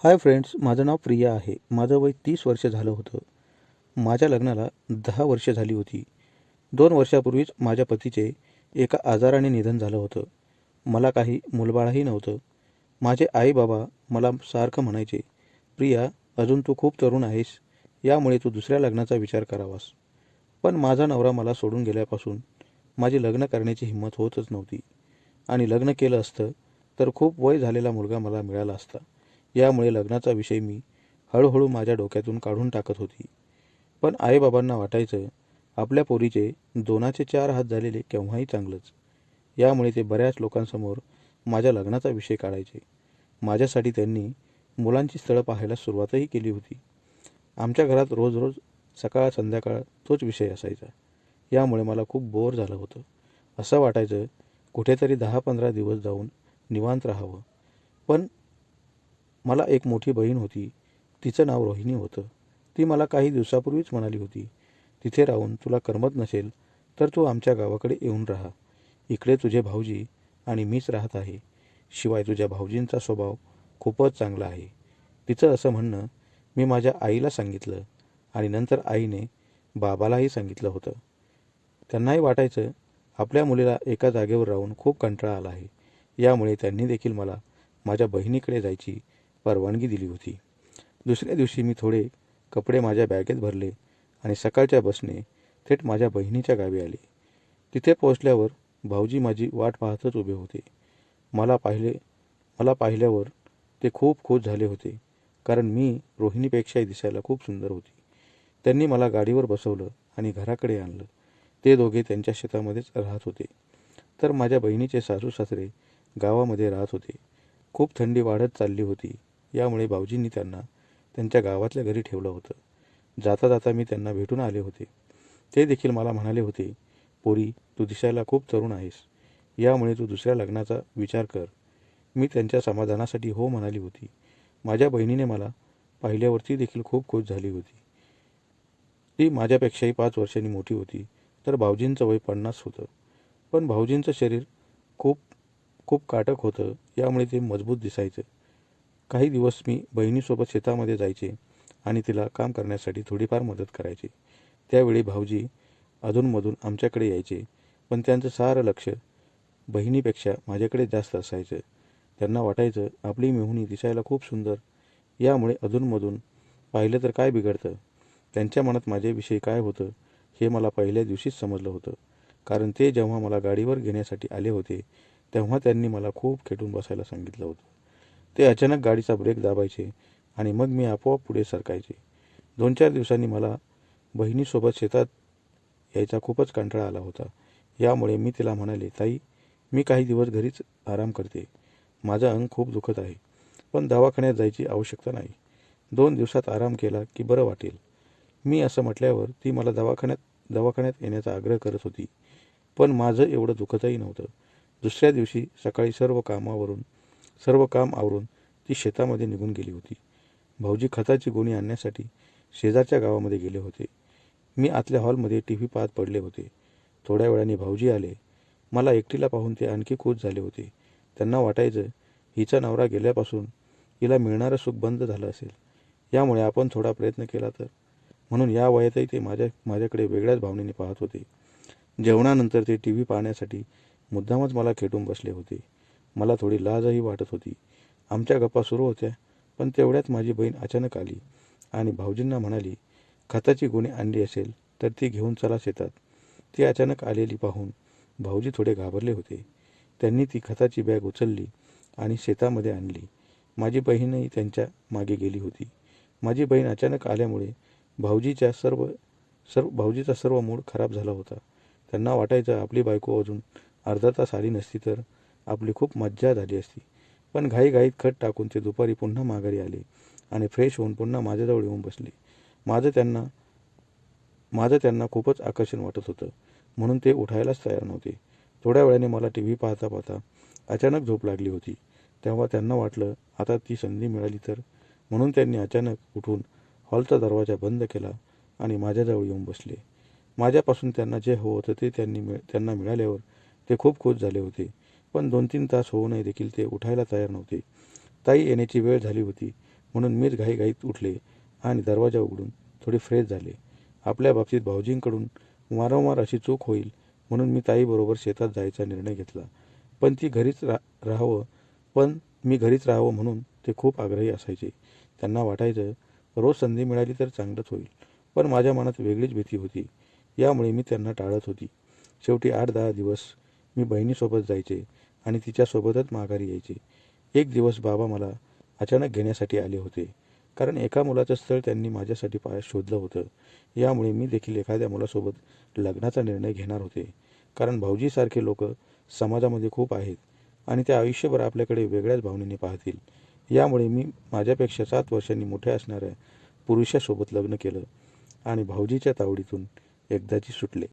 Hi friends, माझं नाव प्रिया आहे. माझं वय 30 वर्ष झालं होतं. माझ्या लग्नाला 10 वर्ष झाली होती. 2 वर्षापूर्वीच माझ्या पतीचे एका आजाराने निधन झालं होतं. मला काही मूलबाळही नव्हतं. माझे आई-बाबा मला सारखं म्हणायचे, "प्रिया, अजून तू खूप तरुण आहेस. यामुळे तू दुसऱ्या लग्नाचा विचार करावास." पण माझा नवरा मला सोडून गेल्यापासून माझी लग्न करण्याची हिंमत होतच नव्हती. आणि लग्न केलं असतं तर खूप वय झालेला मुलगा मला मिळाला असता. यामुळे लग्नाचा विषय मी हळूहळू माझ्या डोक्यातून काढून टाकत होती. पण आईबाबांना वाटायचं, आपल्या पोरीचे 2चे 4 हात झालेले केव्हाही चांगलंच. यामुळे ते बऱ्याच लोकांसमोर माझ्या लग्नाचा विषय काढायचे. माझ्यासाठी त्यांनी मुलांची स्थळं पाहायला सुरुवातही केली होती. आमच्या घरात रोज रोज सकाळ संध्याकाळ तोच विषय असायचा. यामुळे मला खूप बोर झालं होतं. असं वाटायचं कुठेतरी 10-15 दिवस जाऊन निवांत राहावं. पण मला एक मोठी बहीण होती. तिचं नाव रोहिणी होतं. ती मला काही दिवसापूर्वीच म्हणाली होती, "तिथे राहून तुला करमत नसेल तर तू आमच्या गावाकडे येऊन राहा. इकडे तुझे भाऊजी आणि मीच राहत आहे. शिवाय तुझ्या भाऊजींचा स्वभाव खूपच चांगला आहे." तिचं असं म्हणणं मी माझ्या आईला सांगितलं आणि नंतर आईने बाबालाही सांगितलं होतं. त्यांनाही वाटायचं आपल्या मुलीला एका जागेवर राहून खूप कंटाळा आला आहे. यामुळे त्यांनी देखील मला माझ्या बहिणीकडे जायची परवानगी दिली होती. दुसऱ्या दिवशी मी थोडे कपडे माझ्या बॅगेत भरले आणि सकाळच्या बसने थेट माझ्या बहिणीच्या गावी आले. तिथे पोहोचल्यावर भाऊजी माझी वाट पाहतच उभे होते. मला पाहिले मला पाहिल्यावर ते खूप खुश झाले होते, कारण मी रोहिणीपेक्षाही दिसायला खूप सुंदर होती. त्यांनी मला गाडीवर बसवलं आणि घराकडे आणलं. ते दोघे त्यांच्या शेतामध्येच राहत होते, तर माझ्या बहिणीचे सासू सासरे गावामध्ये राहत होते. खूप थंडी वाढत चालली होती. यामुळे भाऊजींनी त्यांना त्यांच्या गावातल्या घरी ठेवलं होतं. जाता जाता मी त्यांना भेटून आले होते. ते देखील मला म्हणाले होते, "पोरी, तू दिसायला खूप तरुण आहेस. यामुळे तू दुसऱ्या लग्नाचा विचार कर." मी त्यांच्या समाधानासाठी हो म्हणाली होती. माझ्या बहिणीने मला पाहिल्यावर देखील खूप खुश झाली होती. ती माझ्यापेक्षाही 5 वर्षांनी मोठी होती, तर भाऊजींचं वय 50 होतं. पण भाऊजींचं शरीर खूप खूप काटक होतं. यामुळे ते मजबूत दिसायचं. काही दिवस मी बहिणीसोबत शेतामध्ये जायचे आणि तिला काम करण्यासाठी थोडीफार मदत करायचे. त्यावेळी भाऊजी अधूनमधून आमच्याकडे यायचे, पण त्यांचं सारं लक्ष बहिणीपेक्षा माझ्याकडे जास्त असायचं. त्यांना वाटायचं आपली मेहुणी दिसायला खूप सुंदर. यामुळे अधूनमधून पाहिलं तर काय बिघडतं. त्यांच्या मनात माझ्याविषयी काय होतं हे मला पहिल्या दिवशीच समजलं होतं. कारण ते जेव्हा मला गाडीवर घेण्यासाठी आले होते, तेव्हा त्यांनी मला खूप खेटून बसायला सांगितलं होतं. ते अचानक गाडीचा ब्रेक दाबायचे आणि मग मी आपोआप पुढे सरकायचे. 2-4 दिवसांनी मला बहिणीसोबत शेतात यायचा खूपच कंटाळा आला होता. यामुळे मी तिला म्हणाले, "ताई, मी काही दिवस घरीच आराम करते. माझं अंग खूप दुखत आहे, पण दवाखान्यात जायची आवश्यकता नाही. 2 दिवसात आराम केला की बरं वाटेल." मी असं म्हटल्यावर ती मला दवाखान्यात येण्याचा आग्रह करत होती. पण माझं एवढं दुखतही नव्हतं. दुसऱ्या दिवशी सकाळी सर्व काम आवरून ती शेतामध्ये निघून गेली होती. भाऊजी खताची गोणी आणण्यासाठी शेजारच्या गावामध्ये गेले होते. मी आतल्या हॉलमध्ये टीव्ही पाहत पडले होते. थोड्या वेळाने भाऊजी आले. मला एकटीला पाहून ते आणखी खुश झाले होते. त्यांना वाटायचं, हिचा नवरा गेल्यापासून हिला मिळणारं सुख बंद झालं असेल. यामुळे आपण थोडा प्रयत्न केला तर. म्हणून या वयातही ते माझ्याकडे वेगळ्याच भावनेने पाहत होते. जेवणानंतर ते टीव्ही पाहण्यासाठी मुद्दामच मला खेटून बसले होते. मला थोडी लाजही वाटत होती. आमच्या गप्पा सुरू होत्या, पण तेवढ्यात माझी बहीण अचानक आली आणि भाऊजींना म्हणाली, "खताची गोणी आणली असेल तर ती घेऊन चला शेतात." ती अचानक आलेली पाहून भाऊजी थोडे घाबरले होते. त्यांनी ती खताची बॅग उचलली आणि शेतामध्ये आणली. माझी बहीणही त्यांच्या मागे गेली होती. माझी बहीण अचानक आल्यामुळे भाऊजीचा सर्व मूड खराब झाला होता. त्यांना वाटायचं आपली बायको अजून अर्धा तास आली नसती तर आपली खूप मज्जा झाली असती. पण घाईघाईत खत टाकून ते दुपारी पुन्हा माघारी आले आणि फ्रेश होऊन पुन्हा माझ्याजवळ येऊन बसले. माझं त्यांना माझं त्यांना खूपच आकर्षण वाटत होतं, म्हणून ते उठायलाच तयार नव्हते. थोड्या वेळाने मला टीव्ही पाहता पाहता अचानक झोप लागली होती. तेव्हा त्यांना वाटलं आता ती संधी मिळाली तर, म्हणून त्यांनी अचानक उठून हॉलचा दरवाजा बंद केला आणि माझ्याजवळ येऊन बसले. माझ्यापासून त्यांना जे हवं होतं ते त्यांना मिळाल्यावर ते खूप खुश झाले होते. पण 2-3 तास होऊनही देखील ते उठायला तयार नव्हते. ताई येण्याची वेळ झाली होती, म्हणून मीच घाईघाईत उठले आणि दरवाजा उघडून थोडी फ्रेश झाले. आपल्या बाबतीत भाऊजींकडून वारंवार अशी चूक होईल म्हणून मी ताईबरोबर शेतात जायचा निर्णय घेतला. पण मी घरीच राहावं म्हणून ते खूप आग्रही असायचे. त्यांना वाटायचं रोज संधी मिळाली तर चांगलंच होईल. पण माझ्या मनात वेगळीच भीती होती. यामुळे मी त्यांना टाळत होती. शेवटी 8-10 दिवस मी बहिणीसोबत जायचे आणि तिच्यासोबतच माघारी यायचे. एक दिवस बाबा मला अचानक घेण्यासाठी आले होते. कारण एका मुलाचं स्थळ त्यांनी माझ्यासाठी शोधलं होतं. यामुळे मी देखील एखाद्या मुलासोबत लग्नाचा निर्णय घेणार होते. कारण भाऊजीसारखे लोक समाजामध्ये खूप आहेत आणि ते आयुष्यभर आपल्याकडे वेगळ्याच भावनेने पाहतील. यामुळे मी माझ्यापेक्षा 7 वर्षांनी मोठ्या असणाऱ्या पुरुषासोबत लग्न केलं आणि भाऊजीच्या तावडीतून एकदाची सुटले.